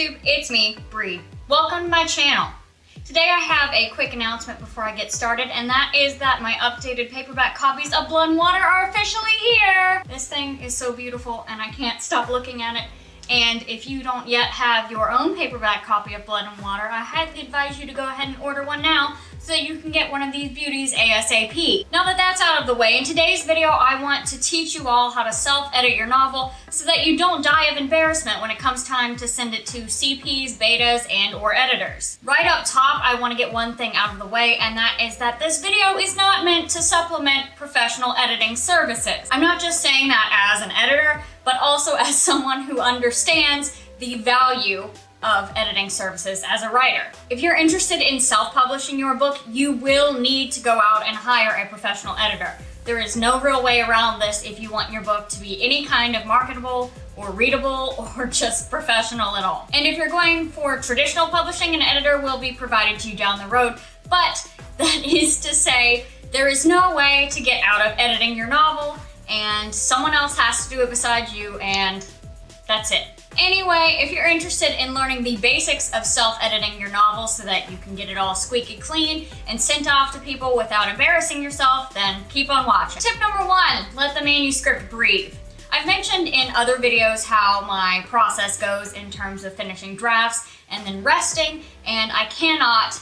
YouTube, it's me, Bree. Welcome to my channel. Today I have a quick announcement before I get started, and that is that my updated paperback copies of Blood and Water are officially here! This thing is so beautiful and I can't stop looking at it. And if you don't yet have your own paperback copy of Blood and Water, I highly advise you to go ahead and order one now so that you can get one of these beauties ASAP. Now that that's out of the way, in today's video I want to teach you all how to self-edit your novel so that you don't die of embarrassment when it comes time to send it to CPs, betas, and or editors. Right up top, I want to get one thing out of the way, and that is that this video is not meant to supplement professional editing services. I'm not just saying that as an editor, but also as someone who understands the value of editing services as a writer. If you're interested in self-publishing your book, you will need to go out and hire a professional editor. There is no real way around this if you want your book to be any kind of marketable or readable or just professional at all. And if you're going for traditional publishing, an editor will be provided to you down the road, but that is to say, there is no way to get out of editing your novel, and someone else has to do it besides you, and that's it. Anyway, if you're interested in learning the basics of self-editing your novel so that you can get it all squeaky clean and sent off to people without embarrassing yourself, then keep on watching. Tip number 1, let the manuscript breathe. I've mentioned in other videos how my process goes in terms of finishing drafts and then resting, and I cannot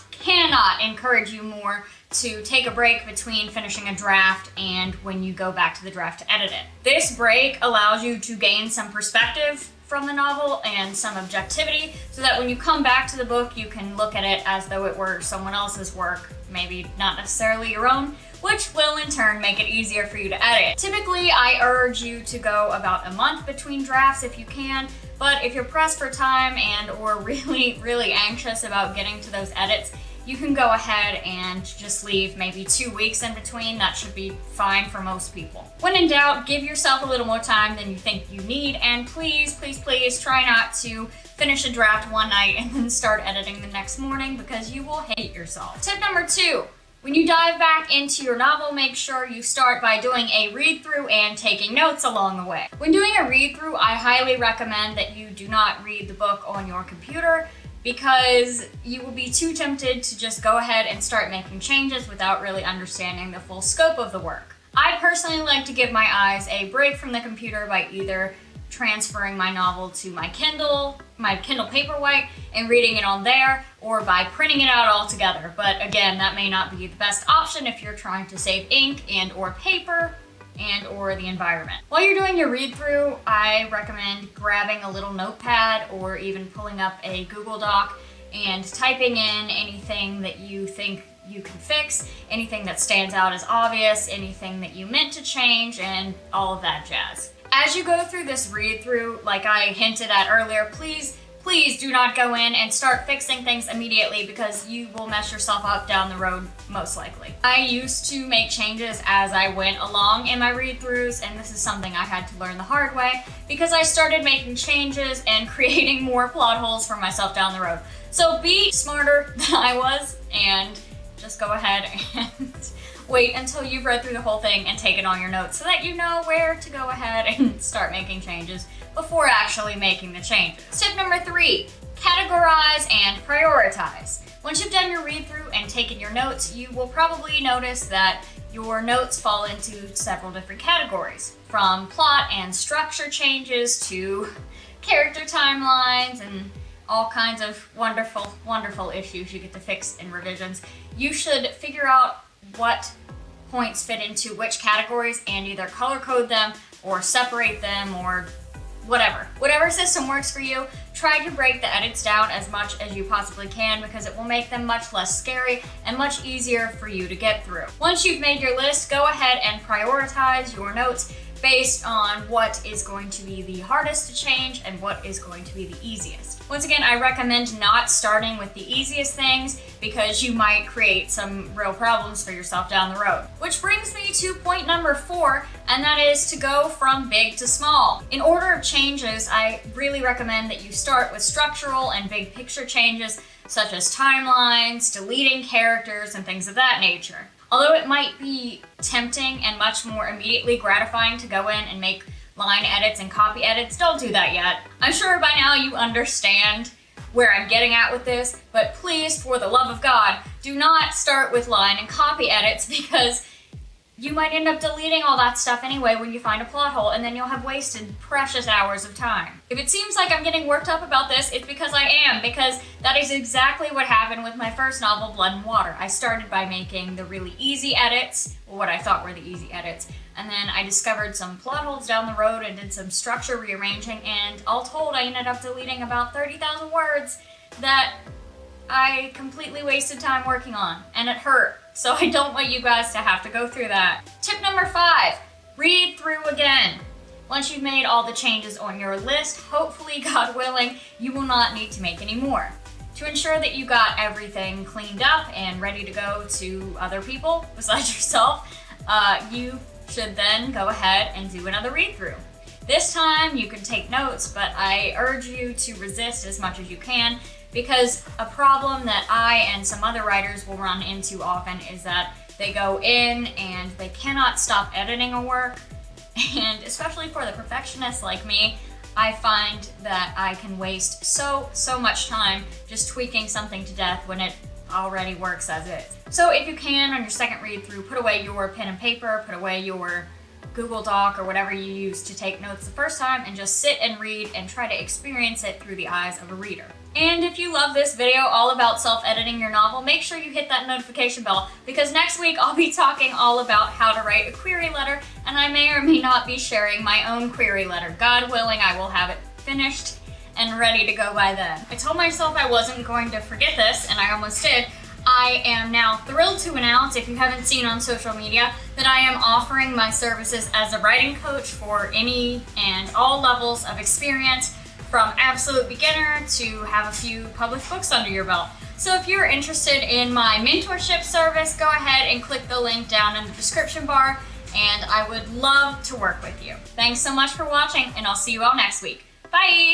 encourage you more to take a break between finishing a draft and when you go back to the draft to edit it. This break allows you to gain some perspective from the novel and some objectivity so that when you come back to the book, you can look at it as though it were someone else's work, maybe not necessarily your own, which will in turn make it easier for you to edit. Typically, I urge you to go about a month between drafts if you can, but if you're pressed for time and or really anxious about getting to those edits, you can go ahead and just leave maybe 2 weeks in between. That should be fine for most people. When in doubt, give yourself a little more time than you think you need, and please try not to finish a draft one night and then start editing the next morning because you will hate yourself. Tip number 2. When you dive back into your novel, make sure you start by doing a read-through and taking notes along the way. When doing a read-through, I highly recommend that you do not read the book on your computer because you will be too tempted to just go ahead and start making changes without really understanding the full scope of the work. I personally like to give my eyes a break from the computer by either transferring my novel to my Kindle Paperwhite and reading it on there, or by printing it out altogether. But again, that may not be the best option if you're trying to save ink and or paper and or the environment. While you're doing your read-through, I recommend grabbing a little notepad or even pulling up a Google Doc and typing in anything that you think you can fix, anything that stands out as obvious, anything that you meant to change, and all of that jazz. As you go through this read-through, like I hinted at earlier, please do not go in and start fixing things immediately because you will mess yourself up down the road, most likely. I used to make changes as I went along in my read-throughs, and this is something I had to learn the hard way because I started making changes and creating more plot holes for myself down the road. So be smarter than I was and just go ahead and wait until you've read through the whole thing and taken all your notes so that you know where to go ahead and start making changes before actually making the changes. Tip number 3, categorize and prioritize. Once you've done your read-through and taken your notes, you will probably notice that your notes fall into several different categories, from plot and structure changes to character timelines and all kinds of wonderful issues you get to fix in revisions. You should figure out what points fit into which categories and either color code them or separate them or whatever system works for you. Try to break the edits down as much as you possibly can because it will make them much less scary and much easier for you to get through. Once you've made your list, go ahead and prioritize your notes based on what is going to be the hardest to change and what is going to be the easiest. Once again, I recommend not starting with the easiest things because you might create some real problems for yourself down the road. Which brings me to point number 4, and that is to go from big to small. In order of changes, I really recommend that you start with structural and big picture changes such as timelines, deleting characters, and things of that nature. Although it might be tempting and much more immediately gratifying to go in and make line edits and copy edits, don't do that yet. I'm sure by now you understand where I'm getting at with this, but please, for the love of God, do not start with line and copy edits because you might end up deleting all that stuff anyway when you find a plot hole, and then you'll have wasted precious hours of time. If it seems like I'm getting worked up about this, it's because I am, because that is exactly what happened with my first novel, Blood and Water. I started by making the really easy edits, or what I thought were the easy edits, and then I discovered some plot holes down the road and did some structure rearranging, and all told, I ended up deleting about 30,000 words that I completely wasted time working on, and it hurt. So I don't want you guys to have to go through that. Tip number 5, read through again. Once you've made all the changes on your list, hopefully, God willing, you will not need to make any more. To ensure that you got everything cleaned up and ready to go to other people besides yourself, you should then go ahead and do another read through. This time you can take notes, but I urge you to resist as much as you can, because a problem that I and some other writers will run into often is that they go in and they cannot stop editing a work, and especially for the perfectionist like me, I find that I can waste so much time just tweaking something to death when it already works as is. So if you can, on your second read through, put away your pen and paper, put away your Google Doc or whatever you used to take notes the first time, and just sit and read and try to experience it through the eyes of a reader. And if you love this video all about self-editing your novel, make sure you hit that notification bell, because next week I'll be talking all about how to write a query letter, and I may or may not be sharing my own query letter. God willing, I will have it finished and ready to go by then. I told myself I wasn't going to forget this, and I almost did. I am now thrilled to announce, if you haven't seen on social media, that I am offering my services as a writing coach for any and all levels of experience, from absolute beginner to have a few published books under your belt. So if you're interested in my mentorship service, go ahead and click the link down in the description bar, and I would love to work with you. Thanks so much for watching, and I'll see you all next week. Bye!